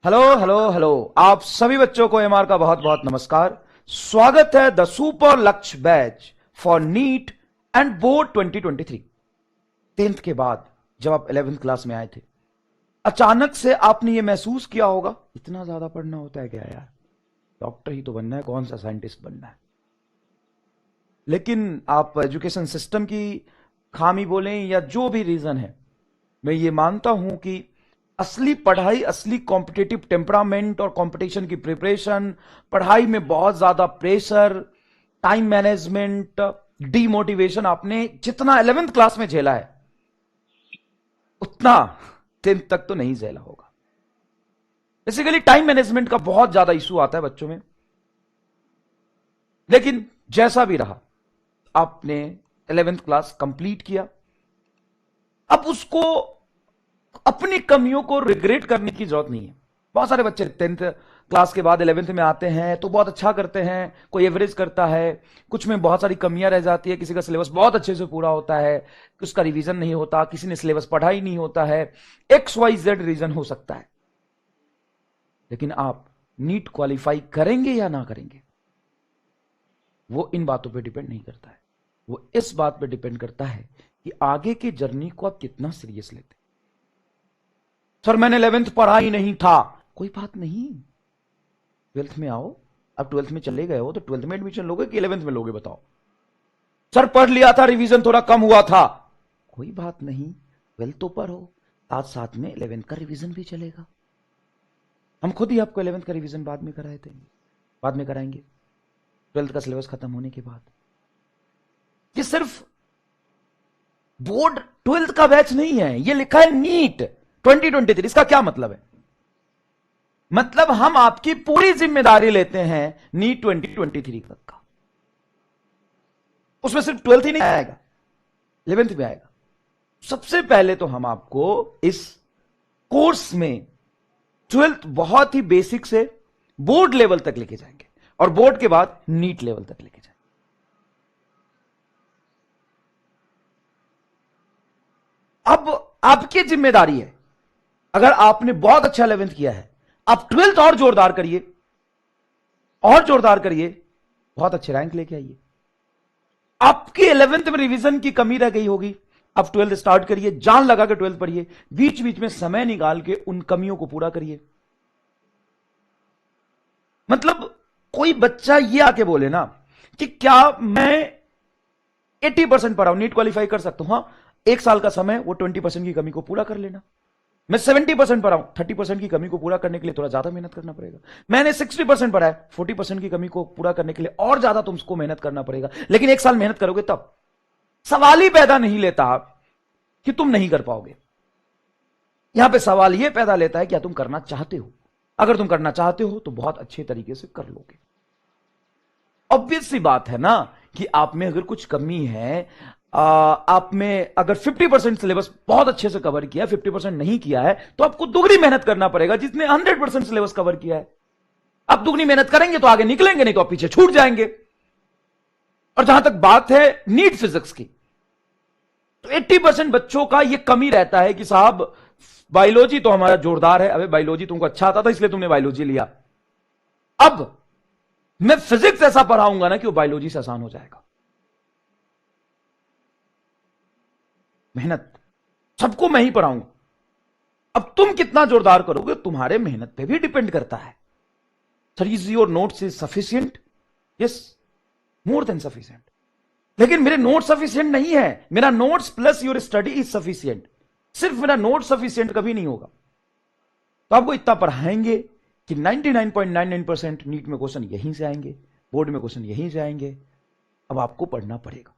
Hello hello hello. आप सभी बच्चों को एमआर का बहुत बहुत नमस्कार। स्वागत है द सुपर लक्ष्य batch for neat and board 2023। 10th के बाद जब आप 11th क्लास में आए थे, अचानक से आपने ये महसूस किया होगा इतना ज्यादा पढ़ना होता है क्या यार, डॉक्टर ही तो बनना है, कौन सा साइंटिस्ट बनना है। लेकिन आप एजुकेशन सिस्टम की खामी बोलें या जो भी रीजन है, मैं ये मानता हूं कि असली पढ़ाई, असली कॉम्पिटेटिव टेम्परामेंट और कंपटीशन की प्रिपरेशन, पढ़ाई में बहुत ज्यादा प्रेशर, टाइम मैनेजमेंट, डीमोटिवेशन आपने जितना 11th क्लास में झेला है उतना 10th तक तो नहीं झेला होगा। बेसिकली टाइम मैनेजमेंट का बहुत ज्यादा इशू आता है बच्चों में। लेकिन जैसा भी रहा, आपने 11th क्लास कंप्लीट किया। अब उसको, अपनी कमियों को रिग्रेट करने की जरूरत नहीं है। बहुत सारे बच्चे 10th क्लास के बाद 11th में आते हैं तो बहुत अच्छा करते हैं, कोई एवरेज करता है, कुछ में बहुत सारी कमियां रह जाती है, किसी का सिलेबस बहुत अच्छे से पूरा होता है, उसका रिवीजन नहीं होता, किसी ने सिलेबस पढ़ा ही नहीं होता है, XYZ रीजन हो सकता है। लेकिन आप नीट क्वालिफाई करेंगे या ना करेंगे, वो इन बातों पे डिपेंड नहीं करता है। वो इस बात पे डिपेंड करता है कि आगे की जर्नी को आप कितना सीरियस लेते। सर मैंने 11th पढ़ा ही नहीं था, कोई बात नहीं, 12th में आओ। अब 12th में चले गए हो तो 12th में एडमिशन लोगे कि 11th में लोगे, बताओ। सर पढ़ लिया था, रिवीजन थोड़ा कम हुआ था, कोई बात नहीं, 12th तो पढ़ो, साथ साथ में 11th का रिवीजन भी चलेगा। हम खुद ही आपको 11th का रिवीजन बाद में कराए थे, बाद में कराएंगे 12th का सिलेबस खत्म होने के बाद। ये सिर्फ बोर्ड 12th का बैच नहीं है, ये लिखा है नीट 2023। इसका क्या मतलब है? मतलब हम आपकी पूरी जिम्मेदारी लेते हैं नीट 2023 तक का। उसमें सिर्फ 12th ही नहीं आएगा, 11th भी आएगा। सबसे पहले तो हम आपको इस कोर्स में 12th बहुत ही बेसिक से बोर्ड लेवल तक लेके जाएंगे और बोर्ड के बाद नीट लेवल तक लेके जाएंगे। अब आपकी जिम्मेदारी है, अगर आपने बहुत अच्छा 11th किया है, आप 12th और जोरदार करिए, और जोरदार करिए, बहुत अच्छे रैंक लेके आइए। आपकी 11th में रिवीजन की कमी रह गई होगी, आप 12th स्टार्ट करिए, जान लगा के 12th पढ़िए, बीच बीच में समय निकाल के उन कमियों को पूरा करिए। मतलब कोई बच्चा ये आके बोले ना कि क्या मैं 80% पढ़ा हूं, नीट क्वालिफाई कर सकता हूं? हाँ, एक साल का समय, वो 20% की कमी को पूरा कर लेना। मैं 70% पढ़ा हूं, 30% की कमी को पूरा करने के लिए थोड़ा ज्यादा मेहनत करना पड़ेगा। मैंने 60% पढ़ा है, 40% की कमी को पूरा करने के लिए और ज्यादा तुमको मेहनत करना पड़ेगा। लेकिन एक साल मेहनत करोगे तब। सवाल ही पैदा नहीं लेता कि तुम नहीं कर पाओगे, यहां पे सवाल यह पैदा लेता है क्या तुम करना चाहते हो। अगर तुम करना चाहते हो तो बहुत अच्छे तरीके से कर लोगे। ऑब्वियस सी बात है ना कि आप में अगर कुछ कमी है, आप में अगर 50% सिलेबस बहुत अच्छे से कवर किया है, 50% नहीं किया है, तो आपको दुगनी मेहनत करना पड़ेगा जिसने 100% सिलेबस कवर किया है। आप दुगनी मेहनत करेंगे तो आगे निकलेंगे, नहीं तो आप पीछे छूट जाएंगे। और जहां तक बात है नीट फिजिक्स की, तो 80% बच्चों का यह कमी रहता है कि साहब बायोलॉजी तो हमारा जोरदार है। अबे बायोलॉजी तुमको अच्छा आता था इसलिए तुमने बायोलॉजी लिया, अब मैं फिजिक्स ऐसा पढ़ाऊंगा ना कि वो बायोलॉजी से आसान हो जाएगा। मेहनत सबको मैं ही पढ़ाऊंगा। अब तुम कितना जोरदार करोगे तुम्हारे मेहनत पे भी डिपेंड करता है। Sir is your notes is sufficient? Yes, more than sufficient. लेकिन मेरे नोट सफिशिएंट नहीं है, मेरा notes plus your study is sufficient. सिर्फ मेरा नोट सफिशिएंट कभी नहीं होगा। तो आपको इतना पढ़ाएंगे कि 99.99% नीट में क्वेश्चन यहीं से आएंगे, बोर्ड में क्वेश्चन यहीं से आएंगे। अब आपको पढ़ना पड़ेगा।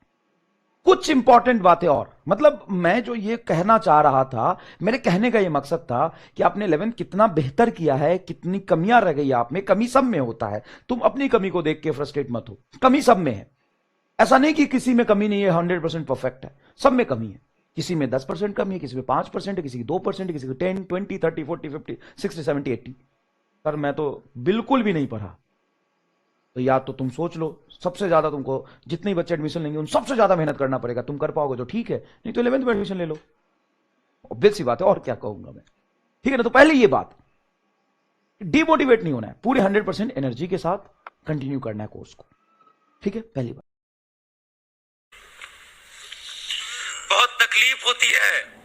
कुछ इंपॉर्टेंट बातें और, मतलब मैं जो ये कहना चाह रहा था, मेरे कहने का ये मकसद था कि आपने 11th कितना बेहतर किया है, कितनी कमियां रह गई आप में। कमी सब में होता है, तुम अपनी कमी को देख के फ्रस्ट्रेट मत हो, कमी सब में है। ऐसा नहीं कि किसी में कमी नहीं है, 100% परफेक्ट है, सब में कमी है। किसी में 10% कमी है, किसी में 5% है, किसी की 2%, किसी की 10, 20, 30, 40, 50, 60, 70, 80। सर मैं तो बिल्कुल भी नहीं पढ़ा, तो या तो तुम सोच लो सबसे ज्यादा तुमको जितने बच्चे एडमिशन लेंगे उन सबसे ज्यादा मेहनत करना पड़ेगा। तुम कर पाओगे तो ठीक है, नहीं तो 11th में एडमिशन ले लो। ऑब्वियस सी बात है, और क्या कहूंगा मैं। ठीक है ना? तो पहले ये बात, डिमोटिवेट नहीं होना है, पूरी 100% एनर्जी के साथ कंटिन्यू करना है कोर्स को। ठीक है, पहली बात। बहुत तकलीफ होती है